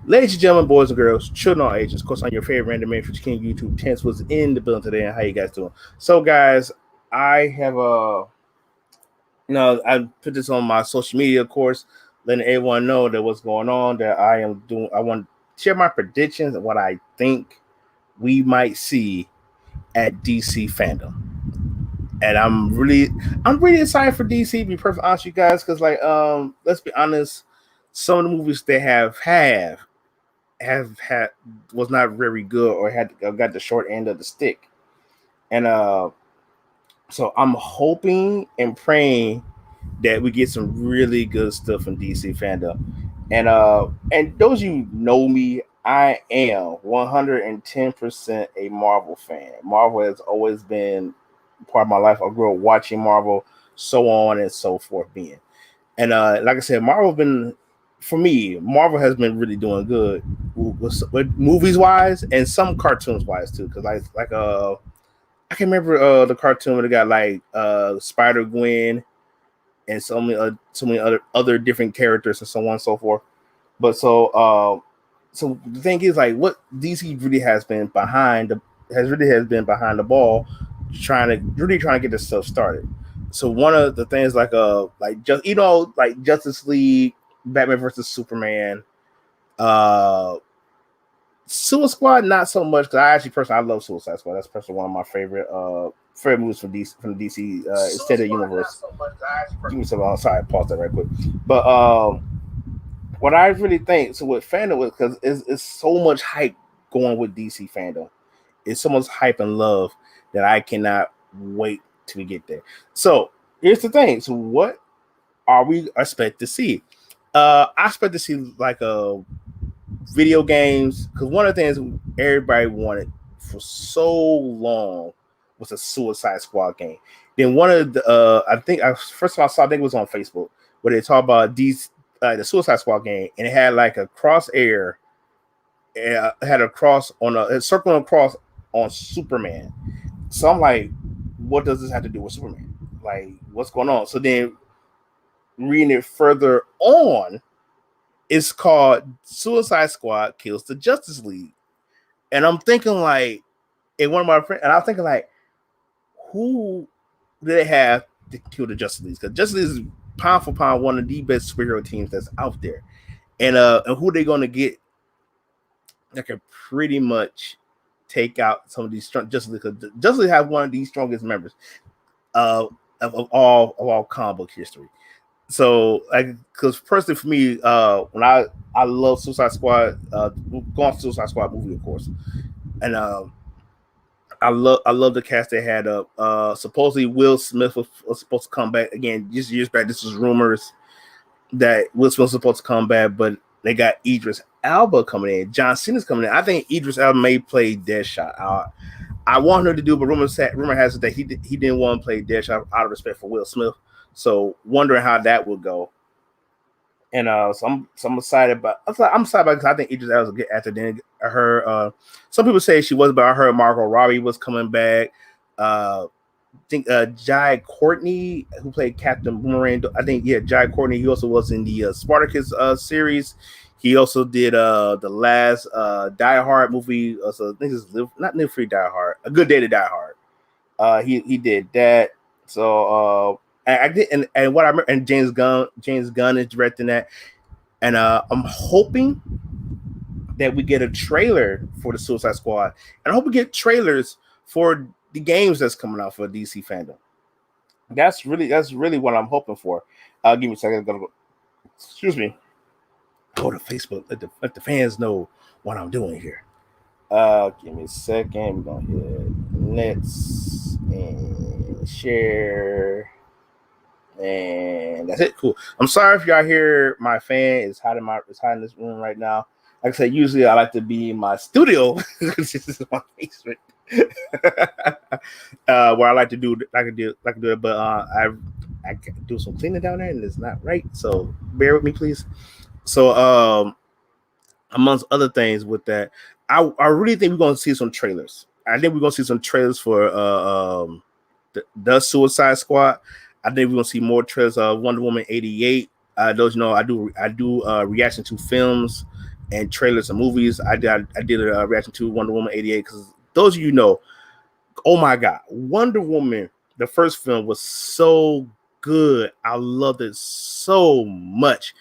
Ladies and gentlemen, boys and girls, children all ages, of course, on your favorite random man for King YouTube, Tense was in the building today. And how you guys doing? So, guys, I have I put this on my social media, of course, letting everyone know that what's going on. That I am doing. I want to share my predictions of what I think we might see at DC Fandom, and I'm really excited for DC. To be perfectly honest, with you guys, because let's be honest, some of the movies they have had was not very good or had got the short end of the stick. And so I'm hoping and praying that we get some really good stuff from DC fandom. And those you know me, I am 110% a Marvel fan. Marvel has always been part of my life. I grew up watching Marvel, so on and so forth being. And like I said, Marvel been for me. Marvel has been really doing good with movies wise and some cartoons wise too. Because I can remember the cartoon where they got Spider Gwen and so many other different characters and so on and so forth. But so the thing is like what DC really has been behind the ball, trying to get this stuff started. So one of the things just Justice League, Batman versus Superman, uh, Suicide Squad, not so much because I actually personally I love Suicide Squad. That's personally one of my favorite movies from DC extended universe. Give me some. Sorry, pause that right quick. But what I really think so with fandom was because it's so much hype going with DC fandom. It's so much hype and love that I cannot wait till we get there. So here's the thing. So what are we expect to see? I expect to see like a video games because one of the things everybody wanted for so long was a Suicide Squad game. Then one of the I think I first of all I saw I think it was on Facebook where they talk about these the Suicide Squad game and it had like a crosshair, had a cross on a circle across on Superman. So I'm like, what does this have to do with Superman? Like, what's going on? So then reading it further on, it's called Suicide Squad Kills the Justice League. And I'm thinking like, and one of my friends, and I'm thinking like, who do they have to kill the Justice League? Because Justice League is pound for pound one of the best superhero teams that's out there. And who they going to get that can pretty much take out some of these strong Justice League? Because Justice League have one of the strongest members of all comic book history. So, because personally for me, when I love Suicide Squad, going to Suicide Squad movie, of course, and I love the cast they had up. Supposedly Will Smith was supposed to come back again. Just years back, this was rumors that Will Smith was supposed to come back, but they got Idris Elba coming in. John Cena's coming in. I think Idris Elba may play Deadshot. I want her to do, but rumor has it that he didn't want to play Deadshot out of respect for Will Smith. So wondering how that would go. And so I'm excited I'm excited about because I think Idris Elba was a good actor. Then I heard some people say she was, but I heard Margot Robbie was coming back. I think Jai Courtney, who played Captain Boomerang. I think Jai Courtney. He also was in the Spartacus series. He also did the last Die Hard movie. So I think it's not Live Free Die Hard. A Good Day to Die Hard. He did that. So I did, and what I remember, and James Gunn is directing that, and I'm hoping that we get a trailer for the Suicide Squad, and I hope we get trailers for the games that's coming out for DC fandom. That's really what I'm hoping for. Give me a second. Excuse me. Go to Facebook. Let the fans know what I'm doing here. Give me a second. We're gonna hit next and share. And that's it. Cool. I'm sorry if y'all hear my fan is hiding this room right now. Like I said, usually I like to be in my studio. This is my basement. Where I like to do it, but I can do some cleaning down there and it's not right. So bear with me, please. So amongst other things with that, I really think we're gonna see some trailers. I think we're gonna see some trailers for the Suicide Squad. I think we're gonna see more trailers of Wonder Woman 88. Those I do reaction to films and trailers and movies. I did a reaction to Wonder Woman 88 because those of you know, oh my God, Wonder Woman, the first film was so good. I loved it so much.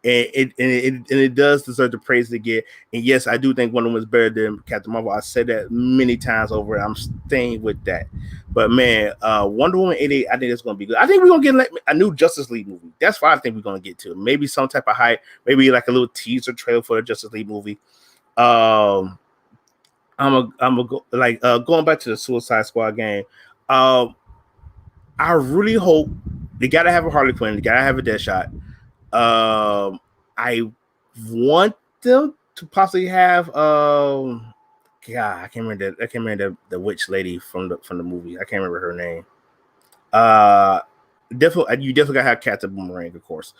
And it does deserve the praise to get. And yes, I do think Wonder Woman is better than Captain Marvel. I said that many times over. I'm staying with that. But man, Wonder Woman 88, I think it's gonna be good. I think we're gonna get like a new Justice League movie. That's what I think we're gonna get to. Maybe some type of hype, maybe like a little teaser trailer for the Justice League movie. I'm a go like going back to the Suicide Squad game. I really hope they gotta have a Harley Quinn, they gotta have a Deadshot. I want them to possibly have God, I can't remember the witch lady from the movie. I can't remember her name. Definitely you definitely gotta have Captain Boomerang, of course.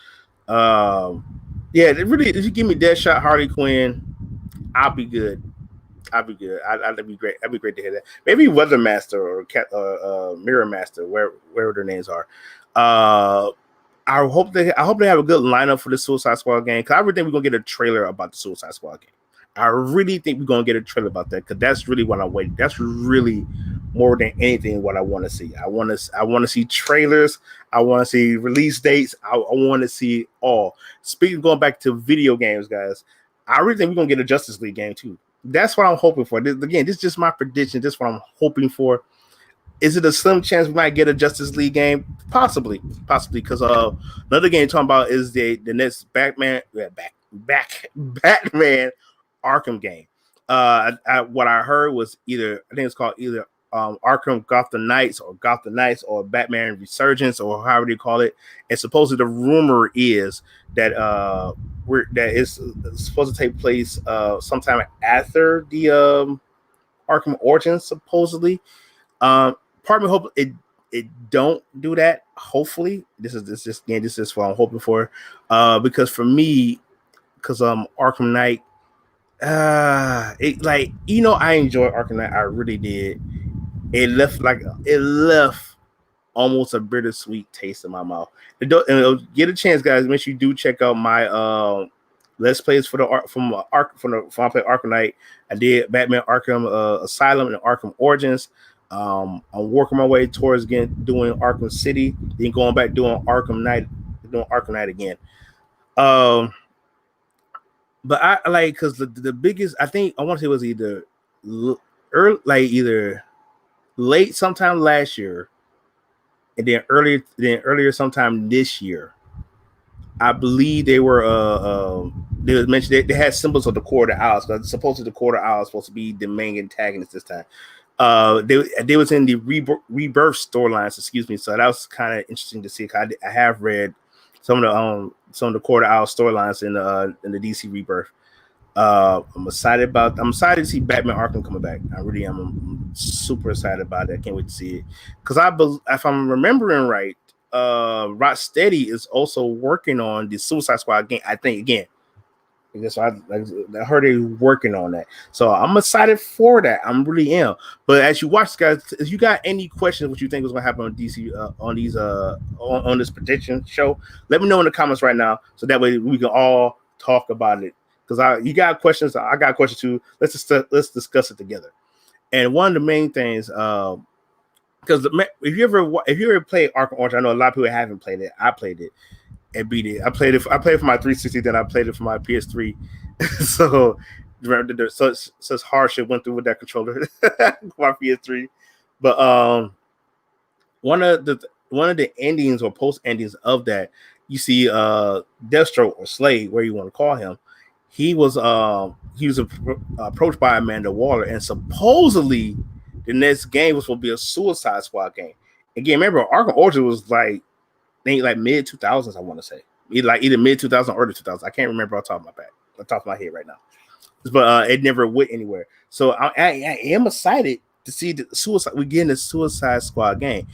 Yeah, really, if you give me Deadshot, Harley Quinn, I'll be good. That'd be great. That'd be great to hear that. Maybe Weathermaster or Mirror Master, wherever their names are. I hope they have a good lineup for the Suicide Squad game, because I really think we're gonna get a trailer about the Suicide Squad game. I really think we're gonna get a trailer about that, because that's really what I'm waiting. That's really more than anything what I want to see. I want to see trailers. I want to see release dates. I want to see all. Speaking going back to video games, guys, I really think we're gonna get a Justice League game too. That's what I'm hoping for. This is just my prediction. This is what I'm hoping for. Is it a slim chance we might get a Justice League game? Possibly, because another game talking about is the next Batman Arkham game. What I heard was I think it's called either Arkham Gotham Knights or Batman Resurgence, or however they call it. And supposedly the rumor is that that is supposed to take place sometime after the Arkham Origins, supposedly. Part of me hope it don't do that. Hopefully, this is what I'm hoping for. Because for me, Arkham Knight, I enjoyed Arkham Knight. I really did. It left almost a bittersweet taste in my mouth. And get a chance, guys. Make sure you do check out my Let's Plays for I played Arkham Knight. I did Batman Arkham Asylum and Arkham Origins. I'm working my way towards doing Arkham City, then going back doing Arkham Knight again. But I like, because the biggest, I think I want to say, was either either late sometime last year, and then earlier sometime this year. I believe they were mentioned they had symbols of the Court of Owls, because supposedly the Court of Owls supposed to be the main antagonist this time. They was in the rebirth storylines, excuse me. So that was kind of interesting to see. I have read some of the Court of Owls storylines in the DC Rebirth. I'm excited to see Batman Arkham coming back. I really am. I'm super excited about it. I can't wait to see it, because if I'm remembering right, Rocksteady is also working on the Suicide Squad game. I think again. So I heard they working on that, so I'm excited for that. I'm really am. But as you watch, guys, if you got any questions, what you think is going to happen on DC on this prediction show, let me know in the comments right now, so that way we can all talk about it. Because you got questions, I got questions too. Let's discuss it together. And one of the main things, because if you ever played Arkham Origins, I know a lot of people haven't played it. I played it and beat it. I played it for my 360, then I played it for my PS3. So such hardship went through with that controller, my PS3. But one of the endings or post endings of that, you see Deathstroke or Slade, where you want to call him. He was approached by Amanda Waller, and supposedly the next game was supposed to be a Suicide Squad game. Again, remember Arkham Origins was like mid 2000s, I want to say, either mid 2000s or early 2000s. I can't remember off the top of my head right now, but it never went anywhere. So I am excited to see we're getting the Suicide Squad game.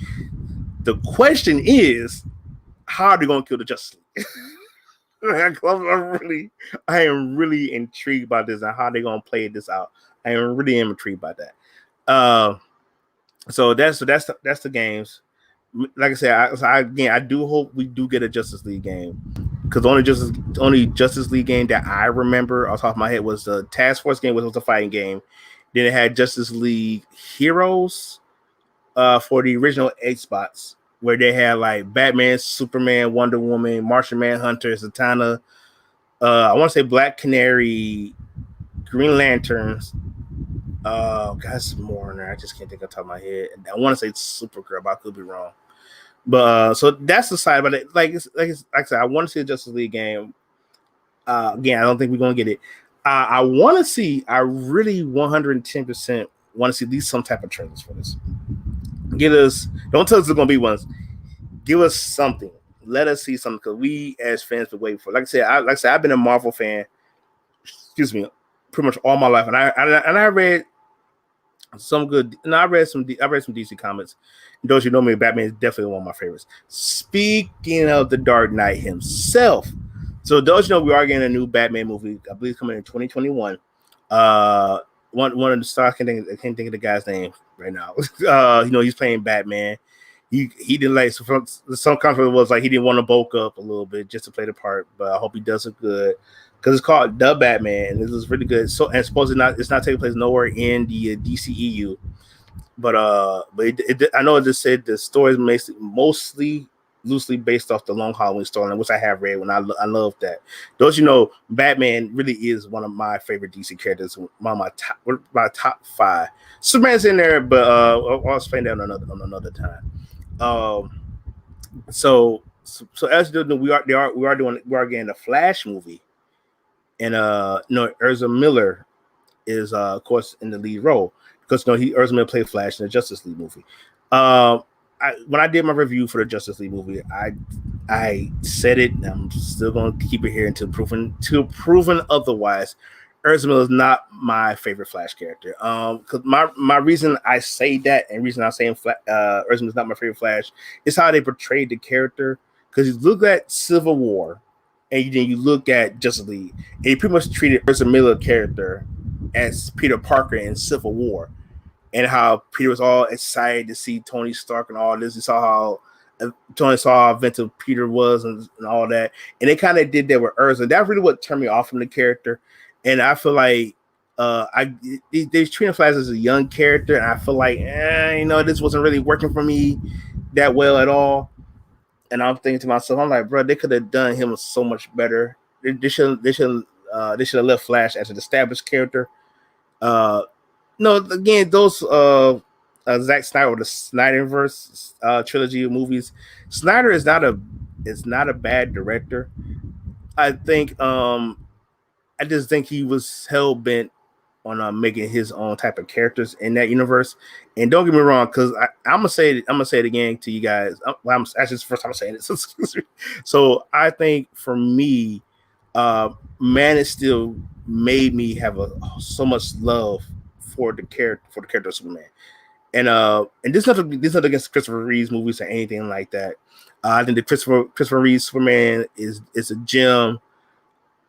The question is, how are they going to kill the Justice League? I am really intrigued by this and how they're going to play this out. I am really intrigued by that. So that's the games. Like I said, I do hope we do get a Justice League game, because the only Justice League game that I remember off the top of my head was the Task Force game, which was a fighting game. Then it had Justice League Heroes for the original Xbox, where they had like Batman, Superman, Wonder Woman, Martian Manhunter, Zatanna, I want to say Black Canary, Green Lanterns. Got some more in there. I just can't think off the top of my head. I want to say Supergirl, but I could be wrong. But so that's the side. But like I said, I want to see a Justice League game. Again, I don't think we're gonna get it. I want to see. I really 110% want to see at least some type of trailers for this. Get us. Don't tell us there's gonna be ones. Give us something. Let us see something because we as fans been waiting for. Like I said, I've been a Marvel fan. Excuse me, pretty much all my life, and I read some good. And I read some DC comics. And those you know me, Batman is definitely one of my favorites. Speaking of the Dark Knight himself, so those you know we are getting a new Batman movie. I believe coming in 2021. One of the stars I can't think of the guy's name right now. You know he's playing Batman. He didn't like some controversy was like he didn't want to bulk up a little bit just to play the part, but I hope he does it good because it's called The Batman and this is really good. So and supposedly it's not taking place nowhere in the DCEU, but I know it just said the story is mostly loosely based off the Long Halloween storyline, which I have read when I love that. Those you know, Batman really is one of my favorite DC characters. One of my top 5. Superman's in there, but I'll explain that on another time. So as you know, we are getting a Flash movie, and Ezra Miller is of course in the lead role because Ezra Miller played Flash in the Justice League movie. When I did my review for the Justice League movie, I said it, and I'm still going to keep it here until proven otherwise. Ezra Miller is not my favorite Flash character. Because my reason I say that and reason I'm saying Ezra Miller is not my favorite Flash is how they portrayed the character. Because you look at Civil War, and then you look at Justice League, and he pretty much treated Ezra Miller character as Peter Parker in Civil War. And how Peter was all excited to see Tony Stark and all this. He saw how Tony saw how inventive Peter was and all that. And they kind of did that with Ezra. That's really what turned me off from the character. And I feel like they treated Flash as a young character. And I feel like, this wasn't really working for me that well at all. And I'm thinking to myself, I'm like, bro, they could have done him so much better. They should have left Flash as an established character. No, again, those Zack Snyder or the Snyderverse trilogy of movies. Snyder is not a bad director. I think I just think he was hell bent on making his own type of characters in that universe. And don't get me wrong, because I'm gonna say it again to you guys. Actually, it's the first time I'm saying it. So I think for me, Man of Steel made me have so much love for the character of Superman, and this is not against Christopher Reeve's movies or anything like that. I think the Christopher Reeve Superman is a gem.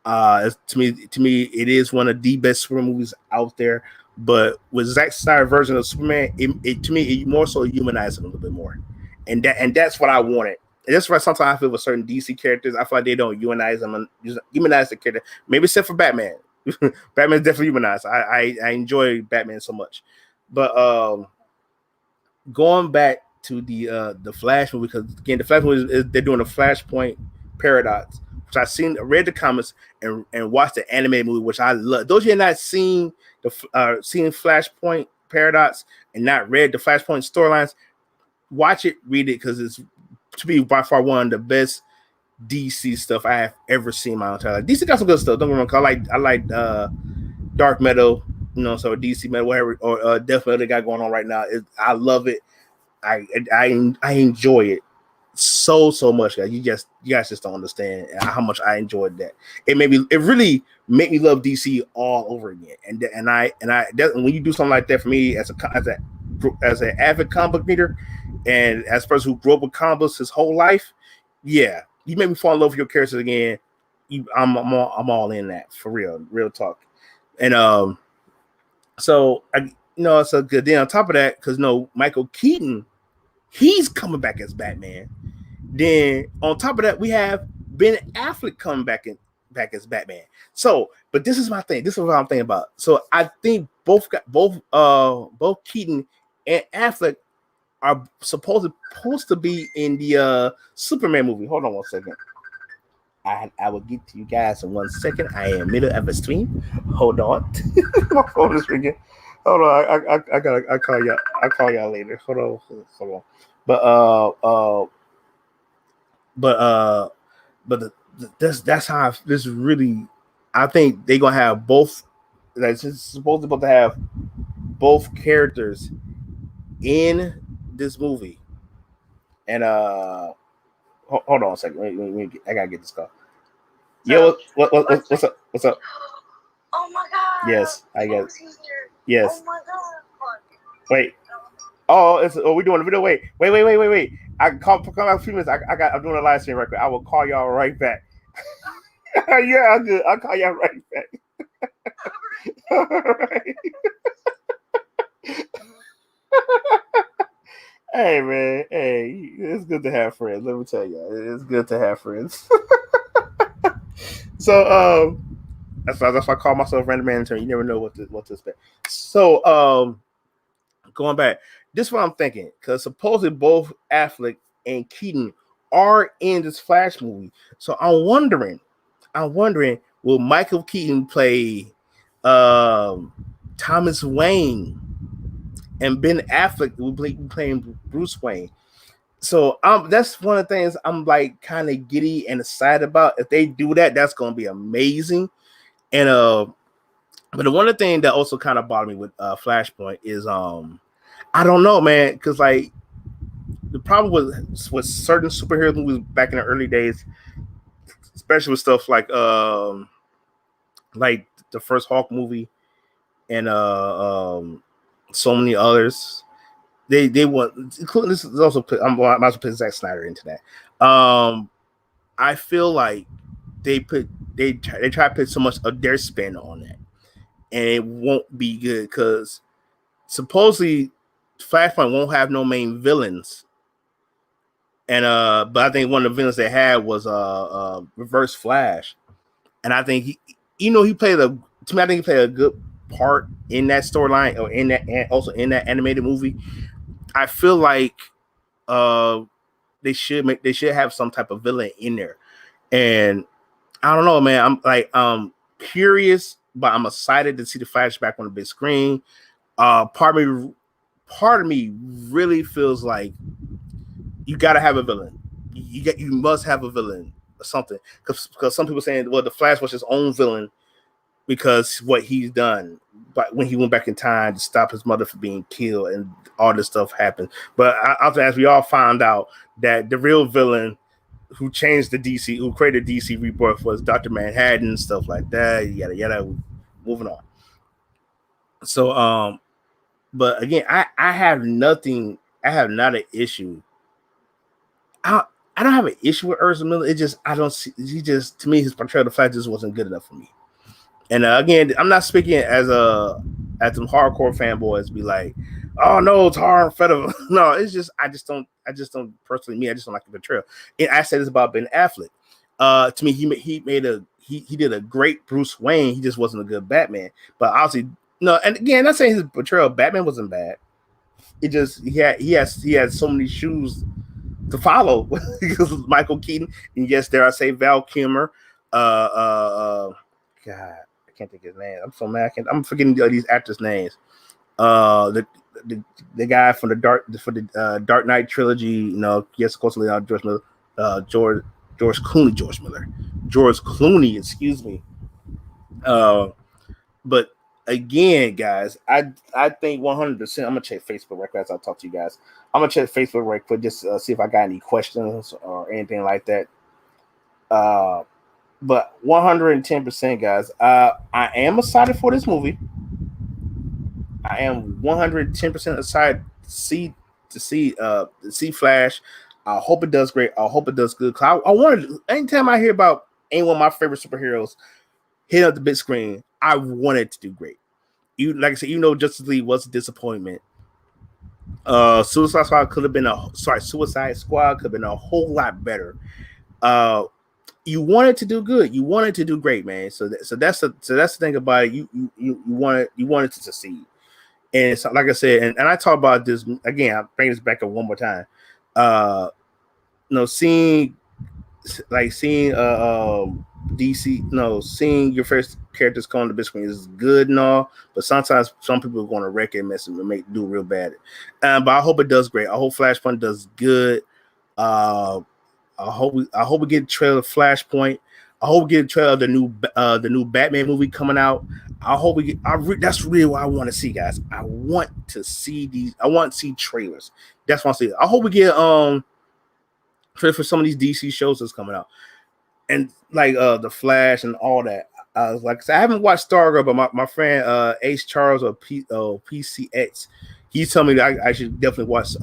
To me, it is one of the best Superman movies out there. But with Zack Snyder's version of Superman, it more so humanized him a little bit more, and that's what I wanted. And that's why sometimes I feel with certain DC characters, I feel like they don't humanize them and humanize the character. Maybe except for Batman. Batman's definitely humanized. I enjoy Batman so much, but going back to the Flash movie, because again the Flash movie they're doing a Flashpoint paradox, which I read the comics and watched the animated movie, which I love. Those who have not seen seen Flashpoint paradox and not read the Flashpoint storylines, watch it, read it, because it's to me by far one of the best DC stuff I have ever seen my entire life. DC got some good stuff. Don't get me wrong. I like Dark Metal, so DC Metal, whatever, or Death Metal they got going on right now. I love it. I enjoy it so much, guys. You guys just don't understand how much I enjoyed that. It really made me love DC all over again. And when you do something like that for me as an avid comic book reader and as a person who grew up with comic books his whole life, yeah. You made me fall in love with your characters again. I'm all in that, for real talk. And so it's a good. Then on top of that, because Michael Keaton, he's coming back as Batman. Then on top of that, we have Ben Affleck coming back as Batman. So, but this is my thing. This is what I'm thinking about. So I think both Keaton and Affleck are supposed to be in the Superman movie. Hold on 1 second. I will get to you guys in 1 second. I am middle of a stream. Hold on. My phone is ringing. Hold on. I gotta I call y'all later. Hold on. But that's how this really. I think they're gonna have both. Like, it's supposed to have both characters in this movie. And hold on a second. Wait, I gotta get this call. Yo, what's up? What's up? Oh my god. Yes, I guess. Yes. Oh my god. Wait. Oh, we doing a video. Wait. I can come back a few minutes. I'm doing a live stream right quick. I will call y'all right back. Yeah, I'm good. I'll call y'all right back. All right. Hey man, hey, it's good to have friends. Let me tell you, it's good to have friends. So that's why I call myself random man intern. You never know what to expect. So going back, this is what I'm thinking, because supposedly both Affleck and Keaton are in this Flash movie. So I'm wondering, will Michael Keaton play Thomas Wayne, and Ben Affleck will be playing Bruce Wayne? So that's one of the things I'm like kind of giddy and excited about. If they do that, that's gonna be amazing. And but one of the things that also kind of bothered me with Flashpoint is I don't know, man, because like the problem with certain superhero movies back in the early days, especially with stuff like the first Hulk movie and so many others. They want, including this is also I might as well put Zack Snyder into that. I feel like they try to put so much of their spin on that, and it won't be good because supposedly Flashpoint won't have no main villains. And but I think one of the villains they had was Reverse Flash, and I think he played a good part in that storyline, or in that, and also in that animated movie. I feel like they should have some type of villain in there, and I don't know, man. I'm curious, but I'm excited to see the flashback on the big screen. Part of me really feels like you got to have a villain. You must have a villain or something, because some people saying, well, the Flash was his own villain because what he's done, but when he went back in time to stop his mother from being killed and all this stuff happened. But as we all found out, that the real villain who changed the DC, who created DC Rebirth, was Dr. Manhattan and stuff like that. Yada yada. Moving on. So but again, I have nothing. I have not an issue. I don't have an issue with Ezra Miller. It just, I don't see. He just, to me, his portrayal of the Flash just wasn't good enough for me. And again, I'm not speaking as some hardcore fanboys be like, oh no, it's hard federal. No, it's just I just don't personally, I just don't like the portrayal. And I said this about Ben Affleck. To me, he did a great Bruce Wayne. He just wasn't a good Batman. But obviously, no. And again, I'm not saying his portrayal of Batman wasn't bad. It just he had so many shoes to follow because Michael Keaton, and yes, dare I say Val Kilmer. God, I can't think of his name. I'm so mad. I'm forgetting these actors' names. The guy from the Dark Knight trilogy. Yes, of course, George Miller. George Clooney. Excuse me. But again, guys, I think 100%. I'm gonna check Facebook right quick as I talk to you guys. I'm gonna check Facebook right quick just see if I got any questions or anything like that. But 110%, guys. I am excited for this movie. I am 110% excited to see Flash. I hope it does great. I hope it does good. I wanted, anytime I hear about any one of my favorite superheroes hit up the big screen, I want it to do great. Like I said, Justice League was a disappointment. Suicide Squad could have been Suicide Squad could have been a whole lot better. you want it to do good. You want it to do great, man. So that's the thing about it. You want it to succeed. And so, like I said, and I talk about this again. I'll bring this back up one more time. Uh, seeing DC, seeing your first characters come on the big screen is good and all, but sometimes some people are going to wreck it and mess it and make do real bad. But I hope it does great. I hope Flashpoint does good. Uh, I hope we get a trailer of Flashpoint. I hope we get a trailer of the new Batman movie coming out. I hope we get. That's really what I want to see, guys. I want to see these. I want to see trailers. That's what I see. I hope we get for some of these DC shows that's coming out, and like the Flash and all that. Like I said, I haven't watched Stargirl, but my friend Ace Charles or PCX, he's telling me that I should definitely watch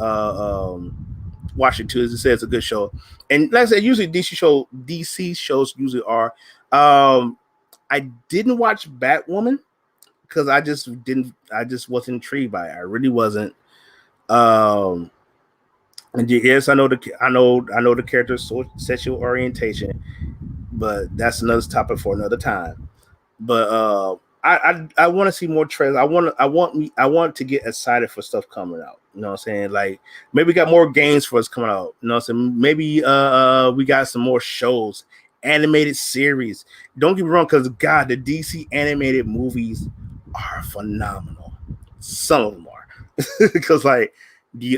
it too. As he says, it's a good show. And like I said, usually DC shows usually are. I didn't watch Batwoman because I just wasn't intrigued by it. I really wasn't. And yes, I know the character's sexual orientation, but that's another topic for another time. But I want to see more trailers. I want to get excited for stuff coming out. You know what I'm saying? Like maybe we got more games for us coming out. You know what I'm saying? Maybe we got some more shows, animated series. Don't get me wrong, because God, the DC animated movies are phenomenal. Some of them are. Because like the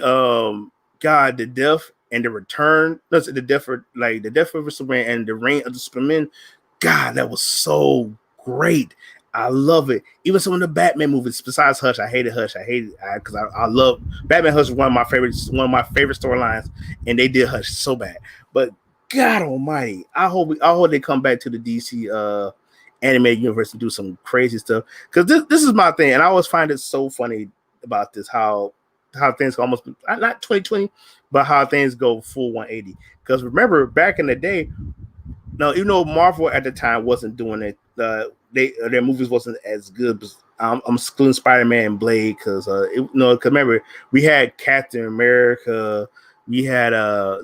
death and the return, that's the death for like the death of Superman and the reign of the Superman. God, that was so great. I love it. Even some of the Batman movies, besides Hush, I hated Hush. I hated it because I love Batman. Hush is one of my favorite storylines, and they did Hush so bad. But God Almighty, I hope they come back to the DC animated universe and do some crazy stuff. Because this is my thing, and I always find it so funny about this how things almost not 2020, but how things go full 180. Because remember back in the day, no, even though Marvel at the time wasn't doing it, their movies wasn't as good. I'm excluding Spider-Man and Blade because because remember we had Captain America, we had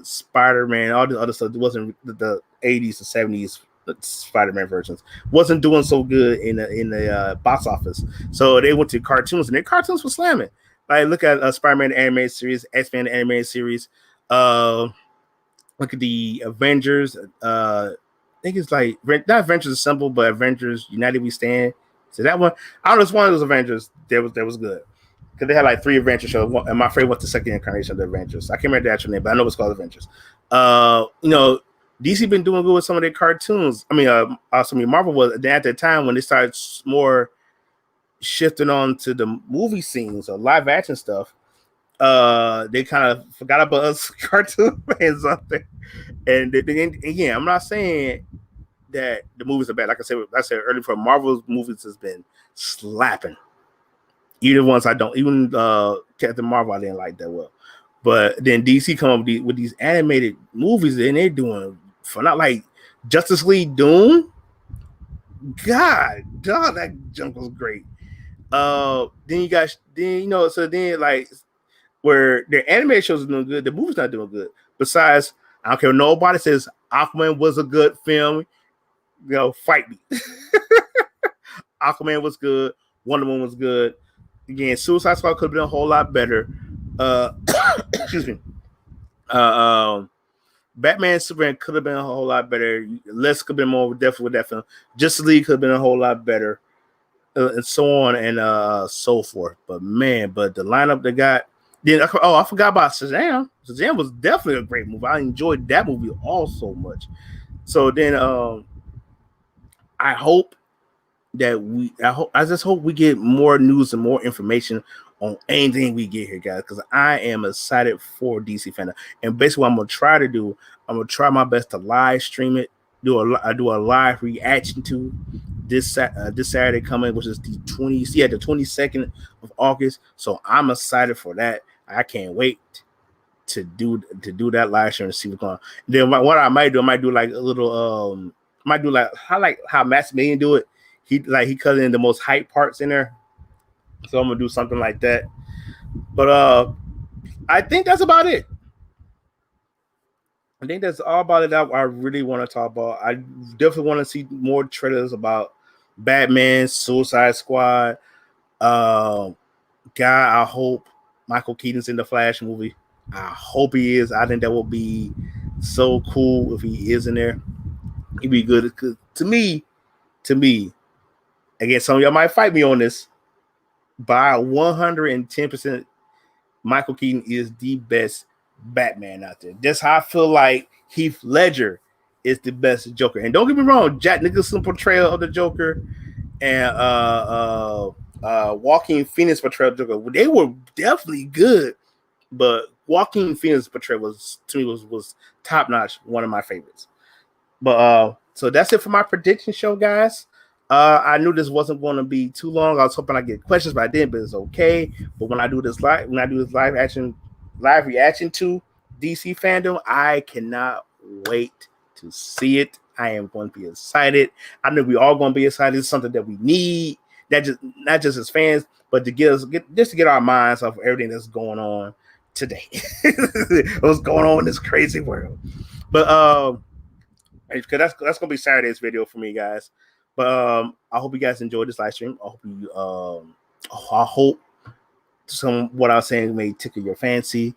Spider-Man, all the other stuff. It wasn't the 80s and 70s Spider-Man versions wasn't doing so good in the box office. So they went to cartoons, and their cartoons were slamming. Like look at Spider-Man animated series, X-Men animated series. Look at the Avengers. I think it's like not Avengers Assemble, but Avengers United We Stand. So that one, I don't know, it's one of those Avengers that was good because they had like 3 Avengers shows, and my favorite was the second incarnation of the Avengers. I can't remember the actual name, but I know it's called Avengers. DC been doing good with some of their cartoons. I mean, Marvel was at that time when they started more shifting on to the movie scenes or live action stuff. They kind of forgot about us cartoon fans out there. And again, I'm not saying that the movies are bad. Like I said earlier, for Marvel's movies has been slapping. Even ones I don't, even Captain Marvel I didn't like that well. But then DC come up with these animated movies, and they're doing for not like Justice League Doom. God, that junk was great. Then you guys, so then like where their animated shows are doing good, the movie's not doing good. Besides, I don't care. Nobody says Aquaman was a good film. Fight me. Aquaman was good. Wonder Woman was good. Again, Suicide Squad could have been a whole lot better. Excuse me. Batman Superman could have been a whole lot better. Less could have been more definitely with that film. Justice League could have been a whole lot better. And so on and so forth. But the lineup they got. Then I forgot about Shazam. Shazam was definitely a great movie. I enjoyed that movie all so much. So then I hope I just hope we get more news and more information on anything we get here, guys, because I am excited for DC Fandom. And basically what I'm gonna try my best to live stream it, do a live reaction to this Saturday coming, which is the 22nd of August. So I'm excited for that. I can't wait to do that live stream and see what's going on. Then what I might do like a little might do like how Maximilian do it. He cut in the most hype parts in there. So I'm gonna do something like that. But I think that's about it. I think that's all about it. I really want to talk about. I definitely want to see more trailers about Batman, Suicide Squad. Uh, I hope Michael Keaton's in the Flash movie. I hope he is. I think that will be so cool if he is in there. He'd be good. To me, again, some of y'all might fight me on this. By 110%, Michael Keaton is the best Batman out there. That's how I feel like Heath Ledger is the best Joker. And don't get me wrong, Jack Nicholson's portrayal of the Joker and Joaquin Phoenix portrayal of the Joker, they were definitely good. But Joaquin Phoenix portrayal was, to me, was top notch, one of my favorites. But so that's it for my prediction show, guys. I knew this wasn't going to be too long. I was hoping I get questions, but I didn't. But it's okay. But when I do this live live reaction to DC fandom, I cannot wait to see it. I am going to be excited. I know we all going to be excited. It's something that we need. That just not just as fans, but to get our minds off everything that's going on today. What's going on in this crazy world? But because that's gonna be Saturday's video for me, guys. But I hope you guys enjoyed this live stream. I hope some what I was saying may tickle your fancy.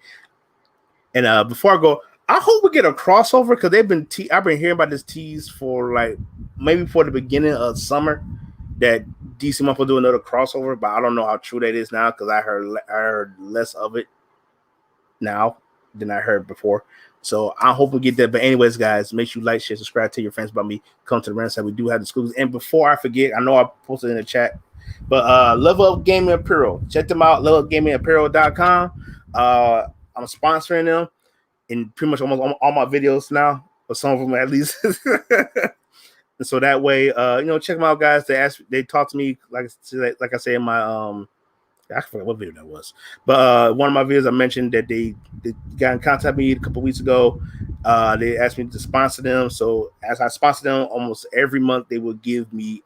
And before I go, I hope we get a crossover because I've been hearing about this tease for like maybe for the beginning of summer that DC might do another crossover, but I don't know how true that is now because I heard less of it now than I heard before. So I hope we get that. But anyways, guys, make sure you like, share, subscribe, tell your friends about me. Come to the Random Side. We do have the schools. And before I forget, I know I posted in the chat, but Level Up Gaming Apparel. Check them out, levelupgamingapparel.com. I'm sponsoring them in pretty much almost all my videos now, or some of them at least. And so that way, check them out, guys. They talk to me like I say in my I forgot what video that was, but one of my videos I mentioned that they got in contact with me a couple weeks ago. They asked me to sponsor them, so as I sponsor them, almost every month they will give me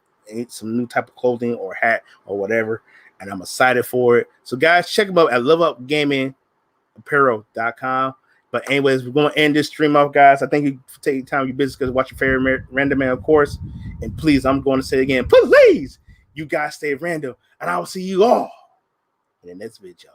some new type of clothing or hat or whatever, and I'm excited for it. So guys, check them out at levelupgamingapparel.com. But anyways, we're going to end this stream off, guys. I thank you for taking time your business because watch your favorite random man, of course. And please, I'm going to say it again, please, you guys stay random, and I will see you all in the next video.